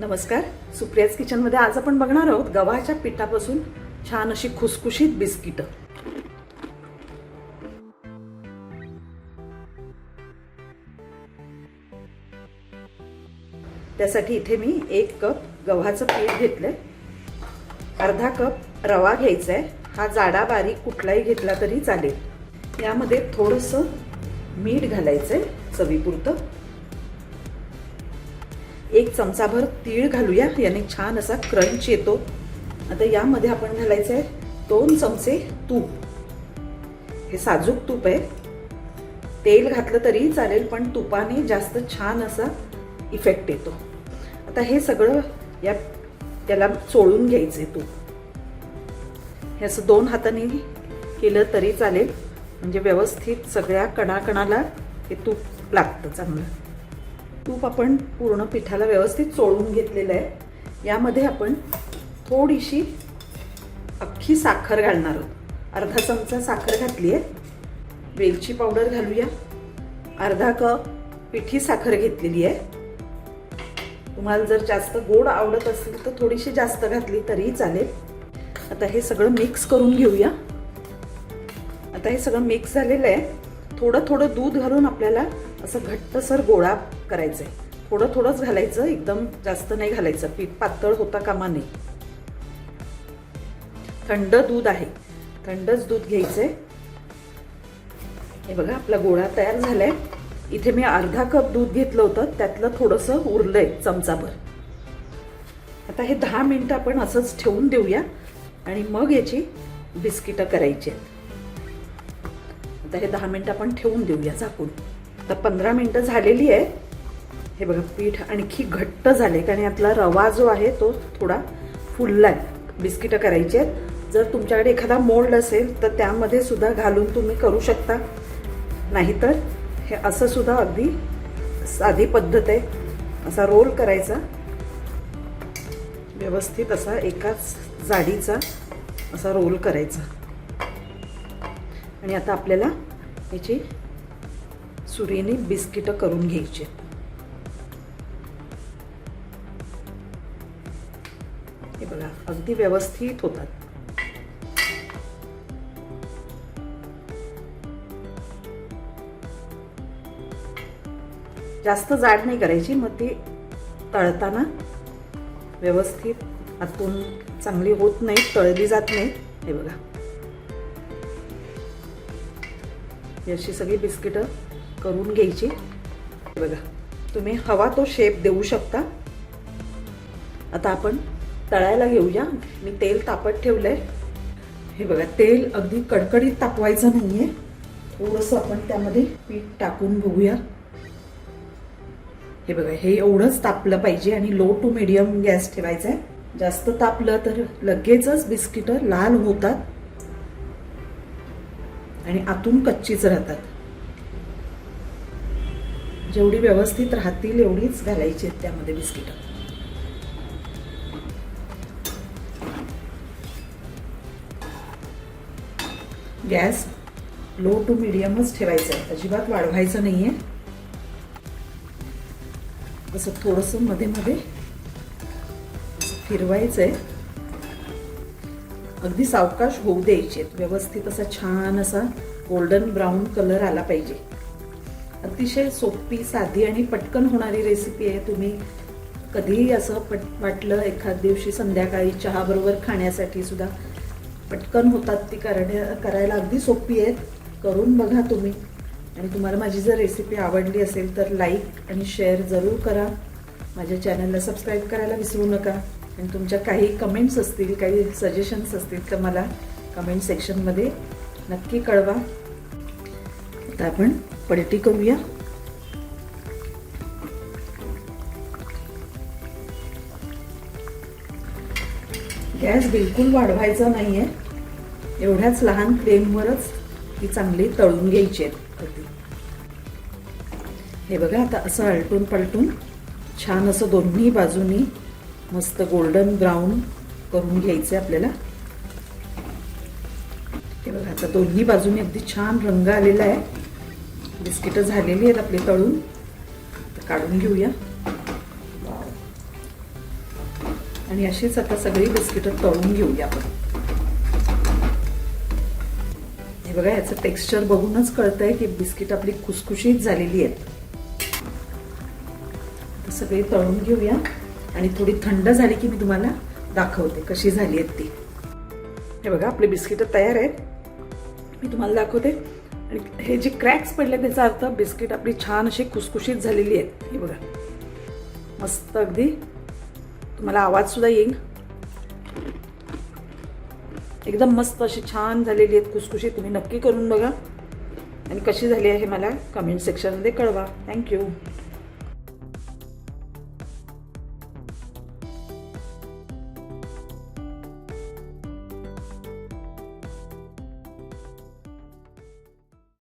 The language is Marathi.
नमस्कार, सुप्रियाज किचनमध्ये आज आपण बघणार आहोत गव्हाच्या पिठापासून छान अशी खुसखुशीत बिस्किटं. त्यासाठी इथे मी 1 कप गव्हाचं पीठ घेतलंय, अर्धा कप रवा घ्यायचा आहे. हा जाडा बारीक कुठलाही घेतला तरी चालेल. यामध्ये थोडंसं मीठ घालायचंय चवीपुरतं. 1 चमचाभर तीळ घालूया, याने छान असा क्रंच येतो. आता यामध्ये आपण घालायचं आहे 2 चमचे तूप. हे साजूक तूप आहे. तेल घातलं तरी चालेल, पण तुपाने जास्त छान असा इफेक्ट येतो. आता हे सगळं त्याला चोळून घ्यायचे तूप. हे असं 2 हाताने केलं तरी चालेल, म्हणजे व्यवस्थित सगळ्या कणाकणाला हे तूप लागतं चांगलं. तूप आपण पूर्ण पिठाला व्यवस्थित चोळून घेतलेलं आहे. यामध्ये आपण थोडीशी अख्खी साखर घालणार आहोत. अर्धा चमचा साखर घातली आहे. वेलची पावडर घालूया. अर्धा कप पिठी साखर घेतलेली आहे. तुम्हाला जर जास्त गोड आवडत असेल तर थोडीशी जास्त घातली तरी चालेल. आता हे सगळं मिक्स करून घेऊया. आता हे सगळं मिक्स झालेलं आहे. थोडं थोडं दूध घालून आपल्याला असं घट्टसर गोळा करायचं आहे. थोडं थोडंच घालायचं, एकदम जास्त नाही घालायचं. पीठ पातळ होता कामा नये. थंड दूध आहे, थंडच दूध घ्यायचंय. हे बघा आपला गोळा तयार झालाय. इथे मी अर्धा कप दूध घेतलं होतं, त्यातलं थोडंसं उरलंय चमचाभर. आता हे 10 मिनिटं आपण असंच ठेवून देऊया आणि मग याची बिस्किटं करायची. आता हे 10 मिनिटं आपण ठेवून देऊया झाकून. आता 15 मिनिटं झालेली आहे. हे बघा पीठ आणखी घट्ट झाले, कारण यातला रवा जो आहे तो थोडा फुललाय. बिस्किटं करायची आहेत. जर तुमच्याकडे एखादा मोल्ड असेल तर त्यामध्ये सुद्धा घालून तुम्ही करू शकता. नाहीतर हे असं सुद्धा अगदी साधी पद्धत आहे. असा रोल करायचा व्यवस्थित, असा एकाच जाडीचा असा रोल करायचा. आणि आता आपल्याला याची सुरीने बिस्किटं करून घ्यायची. हे बघा अगदी व्यवस्थित होतात. जास्त जाड नाही करायची, मग ती तळताना व्यवस्थित आतून चांगली होत नाही, तळली जात नाही. हे बघा अशी सगळी बिस्किटं करून घ्यायची. हे बघा तुम्ही हवा तो शेप देऊ शकता. आता आपण तळायला घेऊया. मी तेल तापत ठेवलंय. हे बघा तेल अगदी कडकडीत तापवायचं नाहीये. थोडंसं आपण त्यामध्ये पीठ टाकून बघूया. हे बघा हे एवढंच तापलं पाहिजे आणि लो टू मीडियम गॅस ठेवायचा आहे. जास्त तापलं तर लगेचच बिस्किटं लाल होतात आणि आतून कच्चीच राहतात. जेवढी व्यवस्थित राहतील एवढीच घालायची आहेत त्यामध्ये बिस्किटं. गॅस लो टू मीडियमच ठेवायचा आहे, अजिबात वाढवायचं नाहीये. असं थोडंसं मध्ये मध्ये फिरवायचंय. अगदी सावकाश होऊ द्यायचे. व्यवस्थित असा छान असा गोल्डन ब्राऊन कलर आला पाहिजे. अतिशय सोपी, साधी आणि पटकन होणारी रेसिपी आहे. तुम्ही कधीही असं वाटलं एखाद दिवशी संध्याकाळी चहा बरोबर खाण्यासाठी सुद्धा पटकन होतात. ती करायला अगदी सोपी आहेत. करून बघा तुम्ही. आणि तुम्हाला माझी जर रेसिपी आवडली असेल तर लाईक आणि शेअर जरूर करा. माझ्या चॅनलला सबस्क्राईब करायला विसरू नका. आणि तुमच्या काही कमेंट्स असतील, काही सजेशन्स असतील तर मला कमेंट सेक्शनमध्ये नक्की कळवा. आता आपण पलटी करूया. गॅस बिलकुल वाढवायचा नाहीये. एवढ्याच लहान फ्लेमवरच ती चांगली तळून घ्यायची आहे. हे बघा आता असं आलटून पलटून छान असं दोन्ही बाजूनी मस्त गोल्डन ब्राऊन करून घ्यायचे आपल्याला. हे बघा आता दोन्ही बाजूनी अगदी छान रंग आलेला आहे. बिस्किटं झालेली आहेत आपली तळून. काढून घेऊया. आणि अशीच आता सगळी बिस्किटं तळून घेऊया आपण. हे बघा, याचं टेक्स्चर बघूनच कळतंय की बिस्किट आपली खुसखुशीत झालेली आहेत. आता सगळी तळून घेऊया आणि थोडी थंड झाली की मी तुम्हाला दाखवते कशी झाली आहेत ती. हे बघा, आपले बिस्किट तयार आहेत. मी तुम्हाला दाखवते. आणि हे जे क्रॅक्स पडले त्याचा अर्थ बिस्किट आपली छान अशी खुसखुशीत झालेली आहेत. हे बघा, मस्त अगदी तुम्हाला आवाज सुद्धा येईल. एकदम मस्त अशी छान झालेली आहेत खुसखुशीत. तुम्ही नक्की करून बघा आणि कशी झाली आहे हे मला कमेंट सेक्शनमध्ये कळवा. थँक्यू.